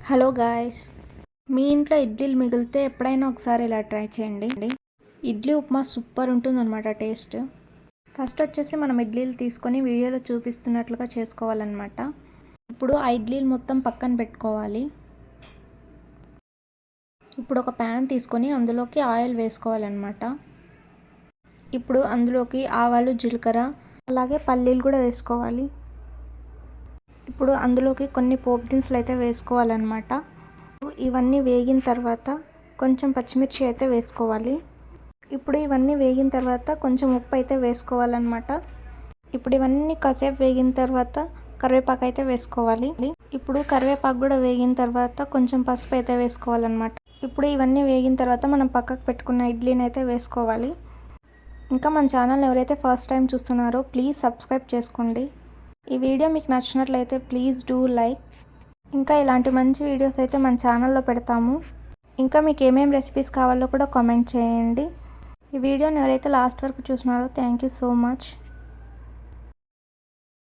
Hello guys, మీ ఇంట్లో ఇడ్లీలు మిగిలితే ఎప్పుడైనా ఒకసారి ఇలా ట్రై చేయండి. ఇడ్లీ ఉప్మా సూపర్ ఉంటుందన్నమాట టేస్ట్. ఫస్ట్ వచ్చేసి మనం ఇడ్లీలు తీసుకొని వీడియోలో చూపిస్తున్నట్లుగా చేసుకోవాలన్నమాట. ఇప్పుడు ఆ ఇడ్లీలు మొత్తం పక్కన పెట్టుకోవాలి. ఇప్పుడు ఒక ప్యాన్ తీసుకొని అందులోకి ఆయిల్ వేసుకోవాలన్నమాట. ఇప్పుడు అందులోకి ఆవాలు, జీలకర్ర అలాగే పల్లీలు కూడా వేసుకోవాలి. ఇప్పుడు అందులోకి కొన్ని పోపు దినుసులు అయితే వేసుకోవాలన్నమాట. ఇవన్నీ వేగిన తర్వాత కొంచెం పచ్చిమిర్చి అయితే వేసుకోవాలి. ఇప్పుడు ఇవన్నీ వేగిన తర్వాత కొంచెం ఉప్పు అయితే వేసుకోవాలన్నమాట. ఇప్పుడు ఇవన్నీ కాసేపు వేగిన తర్వాత కరివేపాకు అయితే వేసుకోవాలి. ఇప్పుడు కరివేపాకు కూడా వేగిన తర్వాత కొంచెం పసుపు అయితే వేసుకోవాలన్నమాట. ఇప్పుడు ఇవన్నీ వేగిన తర్వాత మనం పక్కకు పెట్టుకున్న ఇడ్లీని అయితే వేసుకోవాలి. ఇంకా మన ఛానల్ ఎవరైతే ఫస్ట్ టైం చూస్తున్నారో ప్లీజ్ సబ్స్క్రైబ్ చేసుకోండి. ఈ వీడియో మీకు నచ్చినట్లయితే ప్లీజ్ డూ లైక్. ఇంకా ఇలాంటి మంచి వీడియోస్ అయితే మన ఛానల్లో పెడతాము. ఇంకా మీకు ఏమేమి రెసిపీస్ కావాలో కూడా కామెంట్ చేయండి. ఈ వీడియోని ఎవరైతే లాస్ట్ వరకు చూస్తున్నారో థ్యాంక్ యూ సో మచ్.